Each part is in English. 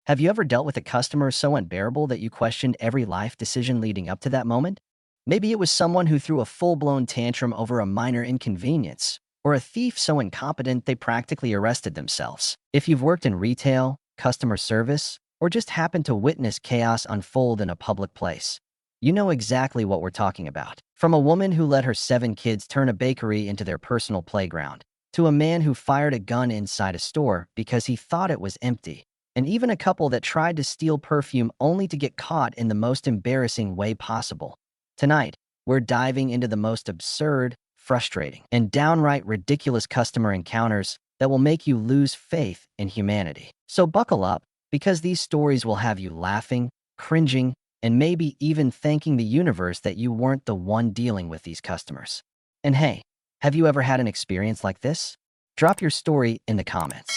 Have you ever dealt with a customer so unbearable that you questioned every life decision leading up to that moment? Maybe it was someone who threw a full-blown tantrum over a minor inconvenience, or a thief so incompetent they practically arrested themselves. If you've worked in retail, customer service, or just happened to witness chaos unfold in a public place, you know exactly what we're talking about. From a woman who let her 7 kids turn a bakery into their personal playground, to a man who fired a gun inside a store because he thought it was empty, and even a couple that tried to steal perfume only to get caught in the most embarrassing way possible. Tonight, we're diving into the most absurd, frustrating, and downright ridiculous customer encounters that will make you lose faith in humanity. So buckle up, because these stories will have you laughing, cringing, and maybe even thanking the universe that you weren't the one dealing with these customers. And hey, have you ever had an experience like this? Drop your story in the comments.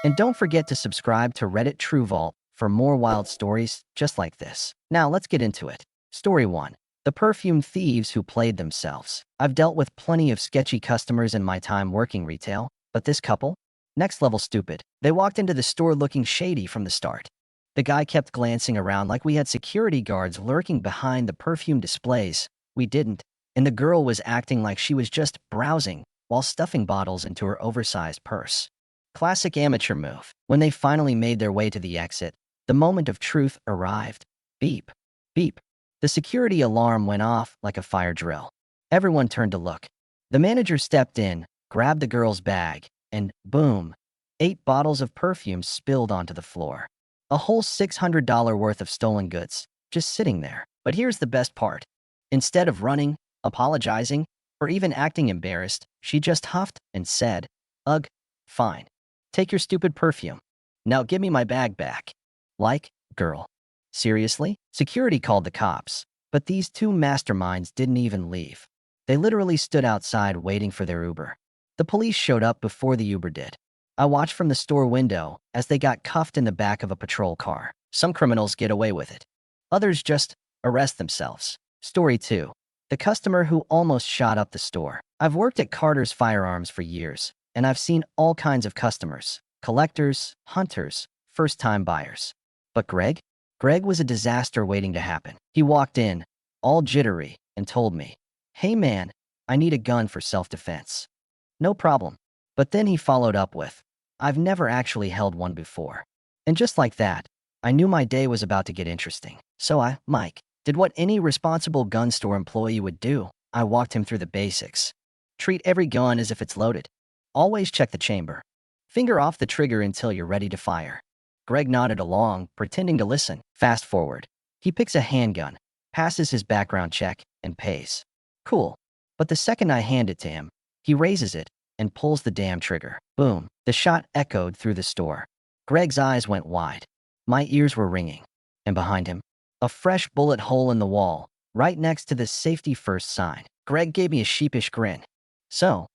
And don't forget to subscribe to Reddit True Vault for more wild stories just like this. Now let's get into it. Story 1. The perfume thieves who played themselves. I've dealt with plenty of sketchy customers in my time working retail, but this couple? Next level stupid. They walked into the store looking shady from the start. The guy kept glancing around like we had security guards lurking behind the perfume displays. We didn't. And the girl was acting like she was just browsing while stuffing bottles into her oversized purse. Classic amateur move. When they finally made their way to the exit, the moment of truth arrived. Beep. Beep. The security alarm went off like a fire drill. Everyone turned to look. The manager stepped in, grabbed the girl's bag, and boom, 8 bottles of perfume spilled onto the floor. A whole $600 worth of stolen goods, just sitting there. But here's the best part. Instead of running, apologizing, or even acting embarrassed, she just huffed and said, "Ugh, fine. Take your stupid perfume. Now give me my bag back." Like, girl. Seriously? Security called the cops, but these 2 masterminds didn't even leave. They literally stood outside waiting for their Uber. The police showed up before the Uber did. I watched from the store window as they got cuffed in the back of a patrol car. Some criminals get away with it. Others just arrest themselves. Story 2. The customer who almost shot up the store. I've worked at Carter's Firearms for years, and I've seen all kinds of customers: collectors, hunters, first-time buyers. But Greg was a disaster waiting to happen. He walked in, all jittery, and told me, "Hey man, I need a gun for self-defense." No problem. But then he followed up with, "I've never actually held one before." And just like that, I knew my day was about to get interesting. So I, Mike, did what any responsible gun store employee would do. I walked him through the basics. Treat every gun as if it's loaded. Always check the chamber. Finger off the trigger until you're ready to fire. Greg nodded along, pretending to listen. Fast forward. He picks a handgun, passes his background check, and pays. Cool. But the second I hand it to him, he raises it and pulls the damn trigger. Boom. The shot echoed through the store. Greg's eyes went wide. My ears were ringing. And behind him, a fresh bullet hole in the wall, right next to the safety first sign. Greg gave me a sheepish grin. So,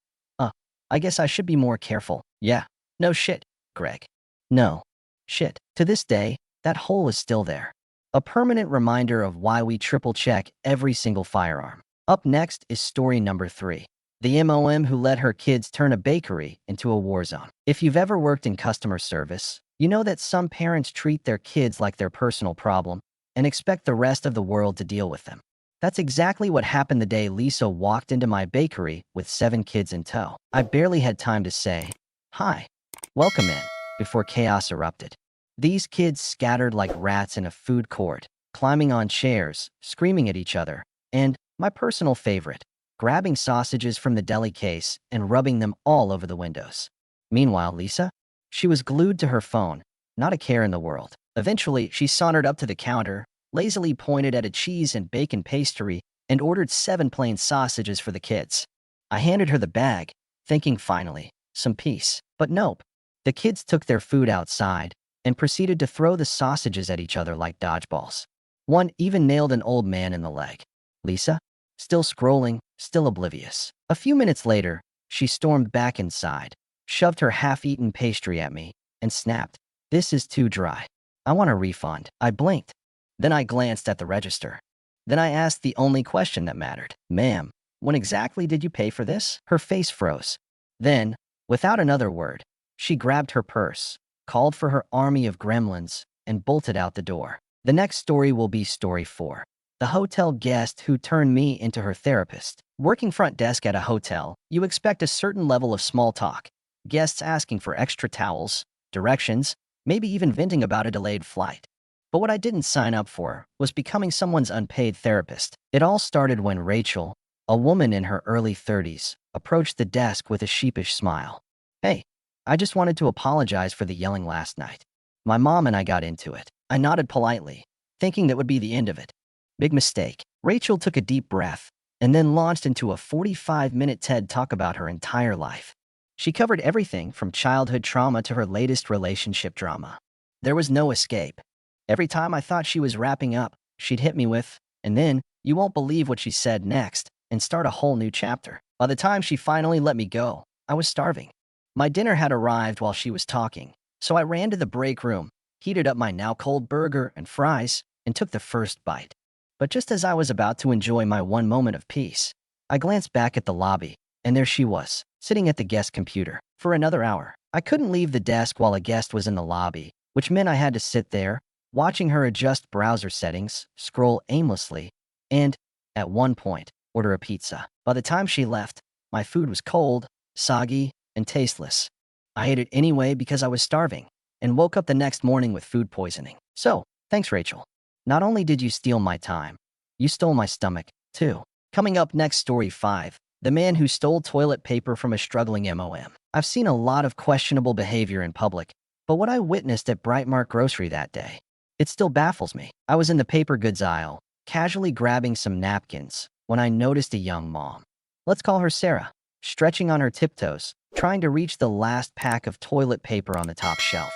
I guess I should be more careful. Yeah. No shit, Greg. No. Shit. To this day, that hole is still there. A permanent reminder of why we triple check every single firearm. Up next is story number 3. The MOM who let her kids turn a bakery into a war zone. If you've ever worked in customer service, you know that some parents treat their kids like their personal problem and expect the rest of the world to deal with them. That's exactly what happened the day Lisa walked into my bakery with 7 kids in tow. I barely had time to say, "Hi, welcome in," before chaos erupted. These kids scattered like rats in a food court, climbing on chairs, screaming at each other, and, my personal favorite, grabbing sausages from the deli case and rubbing them all over the windows. Meanwhile, Lisa? She was glued to her phone, not a care in the world. Eventually, she sauntered up to the counter, lazily pointed at a cheese and bacon pastry, and ordered 7 plain sausages for the kids. I handed her the bag, thinking finally, some peace. But nope. The kids took their food outside and proceeded to throw the sausages at each other like dodgeballs. One even nailed an old man in the leg. Lisa? Still scrolling, still oblivious. A few minutes later, she stormed back inside, shoved her half-eaten pastry at me, and snapped, "This is too dry. I want a refund." I blinked. Then I glanced at the register. Then I asked the only question that mattered. "Ma'am, when exactly did you pay for this?" Her face froze. Then, without another word, she grabbed her purse, called for her army of gremlins, and bolted out the door. The next story will be story 4. The hotel guest who turned me into her therapist. Working front desk at a hotel, you expect a certain level of small talk. Guests asking for extra towels, directions, maybe even venting about a delayed flight. But what I didn't sign up for was becoming someone's unpaid therapist. It all started when Rachel, a woman in her early 30s, approached the desk with a sheepish smile. "Hey, I just wanted to apologize for the yelling last night. My mom and I got into it." I nodded politely, thinking that would be the end of it. Big mistake. Rachel took a deep breath and then launched into a 45-minute TED talk about her entire life. She covered everything from childhood trauma to her latest relationship drama. There was no escape. Every time I thought she was wrapping up, she'd hit me with, "And then, you won't believe what she said next," and start a whole new chapter. By the time she finally let me go, I was starving. My dinner had arrived while she was talking, so I ran to the break room, heated up my now-cold burger and fries, and took the first bite. But just as I was about to enjoy my one moment of peace, I glanced back at the lobby, and there she was, sitting at the guest computer. For another hour, I couldn't leave the desk while a guest was in the lobby, which meant I had to sit there, watching her adjust browser settings, scroll aimlessly, and, at one point, order a pizza. By the time she left, my food was cold, soggy, and tasteless. I ate it anyway because I was starving, and woke up the next morning with food poisoning. So, thanks, Rachel. Not only did you steal my time, you stole my stomach, too. Coming up next, story 5. The man who stole toilet paper from a struggling MOM. I've seen a lot of questionable behavior in public, but what I witnessed at Brightmark Grocery that day, it still baffles me. I was in the paper goods aisle, casually grabbing some napkins, when I noticed a young mom, let's call her Sarah, stretching on her tiptoes, trying to reach the last pack of toilet paper on the top shelf.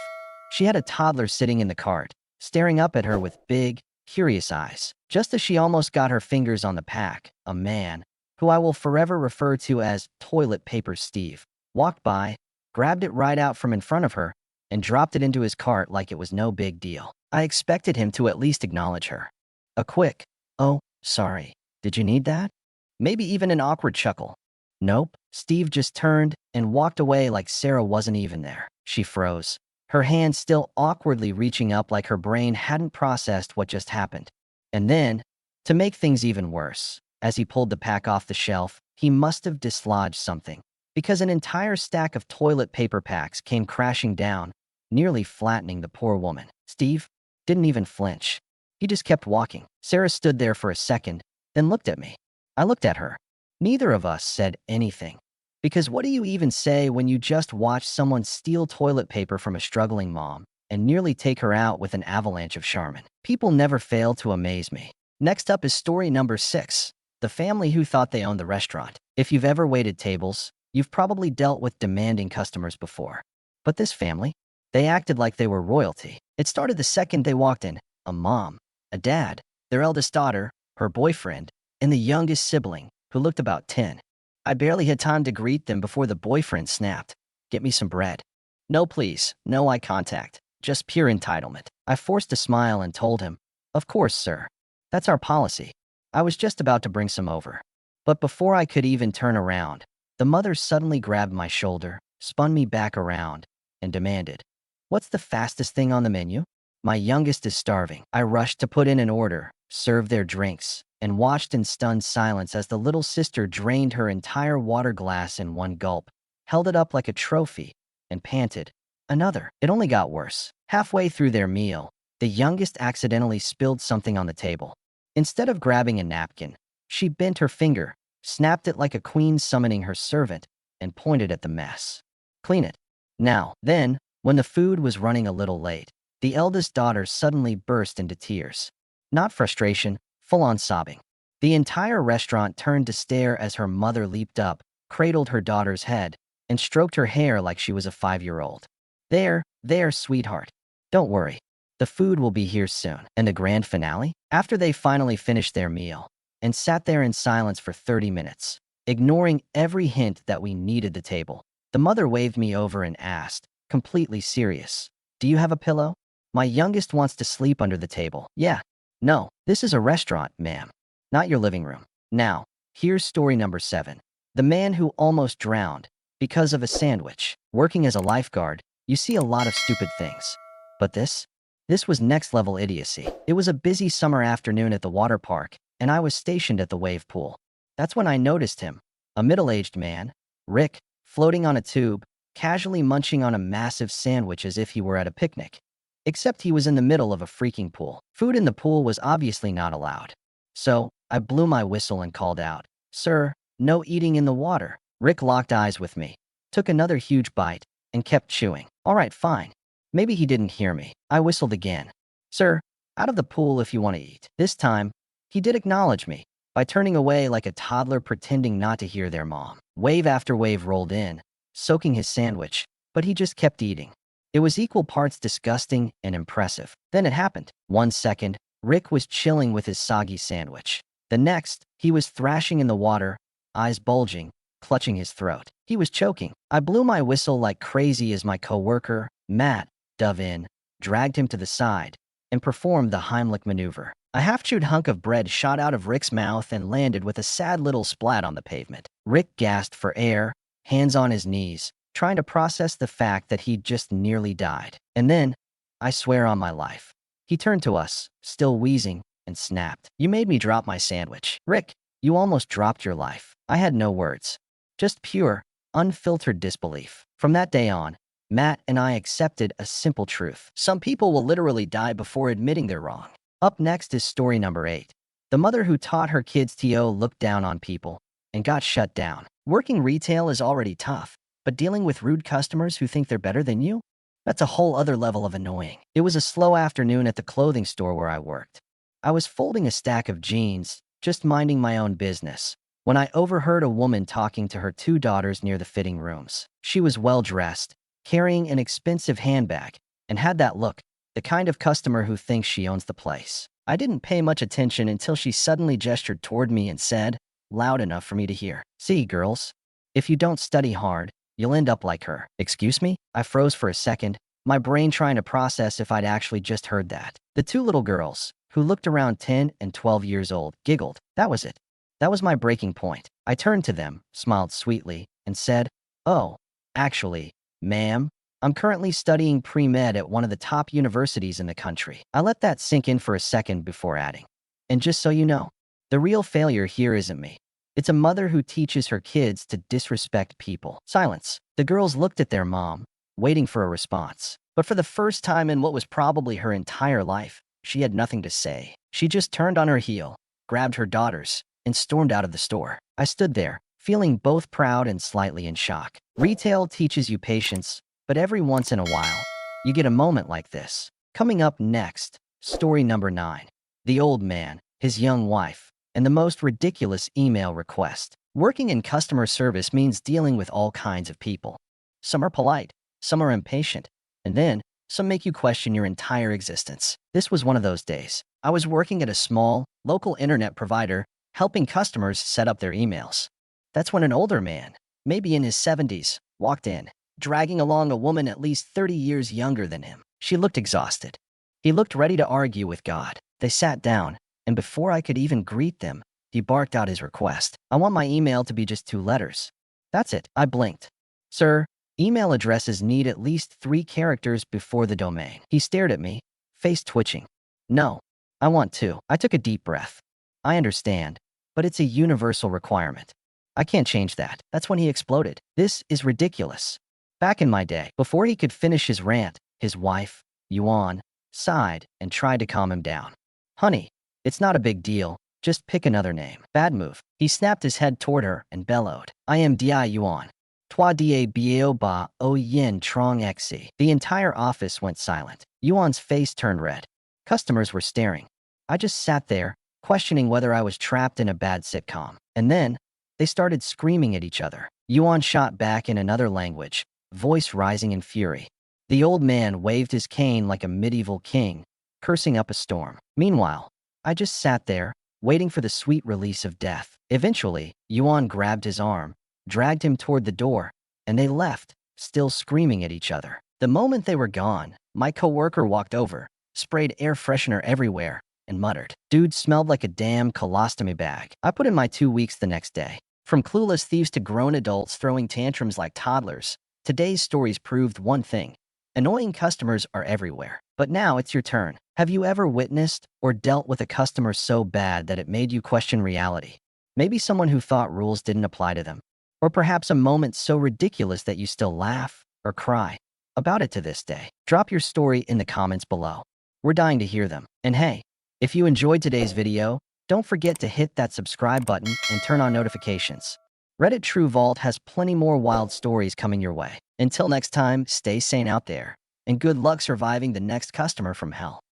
She had a toddler sitting in the cart, staring up at her with big, curious eyes. Just as she almost got her fingers on the pack, a man, who I will forever refer to as Toilet Paper Steve, walked by, grabbed it right out from in front of her, and dropped it into his cart like it was no big deal. I expected him to at least acknowledge her. A quick, "Oh, sorry, did you need that?" Maybe even an awkward chuckle. Nope, Steve just turned and walked away like Sarah wasn't even there. She froze, her hand still awkwardly reaching up like her brain hadn't processed what just happened. And then, to make things even worse, as he pulled the pack off the shelf, he must have dislodged something, because an entire stack of toilet paper packs came crashing down, nearly flattening the poor woman. Steve didn't even flinch. He just kept walking. Sarah stood there for a second, then looked at me. I looked at her. Neither of us said anything. Because what do you even say when you just watch someone steal toilet paper from a struggling mom and nearly take her out with an avalanche of Charmin? People never fail to amaze me. Next up is story number 6. The family who thought they owned the restaurant. If you've ever waited tables, you've probably dealt with demanding customers before. But this family, they acted like they were royalty. It started the second they walked in. A mom, a dad, their eldest daughter, her boyfriend, and the youngest sibling, who looked about 10. I barely had time to greet them before the boyfriend snapped, "Get me some bread." No please, no eye contact, just pure entitlement. I forced a smile and told him, "Of course, sir. That's our policy." I was just about to bring some over. But before I could even turn around, the mother suddenly grabbed my shoulder, spun me back around, and demanded, "What's the fastest thing on the menu?" My youngest is starving. I rushed to put in an order, served their drinks, and watched in stunned silence as the little sister drained her entire water glass in one gulp, held it up like a trophy, and panted, "Another." It only got worse. Halfway through their meal, the youngest accidentally spilled something on the table. Instead of grabbing a napkin, she bent her finger, snapped it like a queen summoning her servant, and pointed at the mess. "Clean it. Now." Then, when the food was running a little late, the eldest daughter suddenly burst into tears. Not frustration, full-on sobbing. The entire restaurant turned to stare as her mother leaped up, cradled her daughter's head, and stroked her hair like she was a 5-year-old. There, sweetheart. Don't worry. The food will be here soon." And the grand finale? After they finally finished their meal and sat there in silence for 30 minutes, ignoring every hint that we needed the table, the mother waved me over and asked, completely serious, "Do you have a pillow? My youngest wants to sleep under the table." "Yeah. No, this is a restaurant, ma'am, not your living room." Now, here's story number 7. The man who almost drowned because of a sandwich. Working as a lifeguard, you see a lot of stupid things. But this This was next-level idiocy. It was a busy summer afternoon at the water park, and I was stationed at the wave pool. That's when I noticed him, a middle-aged man, Rick, floating on a tube, casually munching on a massive sandwich as if he were at a picnic. Except he was in the middle of a freaking pool. Food in the pool was obviously not allowed. So, I blew my whistle and called out, "Sir, no eating in the water." Rick locked eyes with me, took another huge bite, and kept chewing. All right, fine. Maybe he didn't hear me. I whistled again. "Sir, out of the pool if you want to eat." This time, he did acknowledge me by turning away like a toddler pretending not to hear their mom. Wave after wave rolled in, soaking his sandwich, but he just kept eating. It was equal parts disgusting and impressive. Then it happened. 1 second, Rick was chilling with his soggy sandwich. The next, he was thrashing in the water, eyes bulging, clutching his throat. He was choking. I blew my whistle like crazy as my coworker, Matt, dove in, dragged him to the side, and performed the Heimlich maneuver. A half-chewed hunk of bread shot out of Rick's mouth and landed with a sad little splat on the pavement. Rick gasped for air, hands on his knees, trying to process the fact that he'd just nearly died. And then, I swear on my life, he turned to us, still wheezing, and snapped, "You made me drop my sandwich. Rick, you almost dropped your life." I had no words. Just pure, unfiltered disbelief. From that day on, Matt and I accepted a simple truth. Some people will literally die before admitting they're wrong. Up next is story number 8. The mother who taught her kids to look down on people and got shut down. Working retail is already tough, but dealing with rude customers who think they're better than you? That's a whole other level of annoying. It was a slow afternoon at the clothing store where I worked. I was folding a stack of jeans, just minding my own business, when I overheard a woman talking to her 2 daughters near the fitting rooms. She was well-dressed, carrying an expensive handbag, and had that look, the kind of customer who thinks she owns the place. I didn't pay much attention until she suddenly gestured toward me and said, loud enough for me to hear, "See, girls, if you don't study hard, you'll end up like her." Excuse me? I froze for a second, my brain trying to process if I'd actually just heard that. The 2 little girls, who looked around 10 and 12 years old, giggled. That was it. That was my breaking point. I turned to them, smiled sweetly, and said, "Oh, actually, ma'am, I'm currently studying pre-med at one of the top universities in the country." I let that sink in for a second before adding, "And just so you know, the real failure here isn't me. It's a mother who teaches her kids to disrespect people." Silence. The girls looked at their mom, waiting for a response. But for the first time in what was probably her entire life, she had nothing to say. She just turned on her heel, grabbed her daughters, and stormed out of the store. I stood there, feeling both proud and slightly in shock. Retail teaches you patience, but every once in a while, you get a moment like this. Coming up next, story number 9. The old man, his young wife, and the most ridiculous email request. Working in customer service means dealing with all kinds of people. Some are polite, some are impatient, and then some make you question your entire existence. This was one of those days. I was working at a small, local internet provider, helping customers set up their emails. That's when an older man, maybe in his 70s, walked in, dragging along a woman at least 30 years younger than him. She looked exhausted. He looked ready to argue with God. They sat down, and before I could even greet them, he barked out his request. "I want my email to be just 2 letters. That's it." I blinked. "Sir, email addresses need at least 3 characters before the domain." He stared at me, face twitching. "No, I want 2. I took a deep breath. "I understand, but it's a universal requirement. I can't change that." That's when he exploded. "This is ridiculous." Back in my day, before he could finish his rant, his wife, Yuan, sighed and tried to calm him down. "Honey, it's not a big deal. Just pick another name." Bad move. He snapped his head toward her and bellowed, "I am Di Yuan. Toi dia bio ba o yin trong xi." The entire office went silent. Yuan's face turned red. Customers were staring. I just sat there, questioning whether I was trapped in a bad sitcom. And then, they started screaming at each other. Yuan shot back in another language, voice rising in fury. The old man waved his cane like a medieval king, cursing up a storm. Meanwhile, I just sat there, waiting for the sweet release of death. Eventually, Yuan grabbed his arm, dragged him toward the door, and they left, still screaming at each other. The moment they were gone, my coworker walked over, sprayed air freshener everywhere, and muttered, "Dude smelled like a damn colostomy bag." I put in my 2 weeks the next day. From clueless thieves to grown adults throwing tantrums like toddlers, today's stories proved one thing. Annoying customers are everywhere. But now it's your turn. Have you ever witnessed or dealt with a customer so bad that it made you question reality? Maybe someone who thought rules didn't apply to them. Or perhaps a moment so ridiculous that you still laugh or cry about it to this day. Drop your story in the comments below. We're dying to hear them. And hey, if you enjoyed today's video, don't forget to hit that subscribe button and turn on notifications. Reddit True Vault has plenty more wild stories coming your way. Until next time, stay sane out there, and good luck surviving the next customer from hell.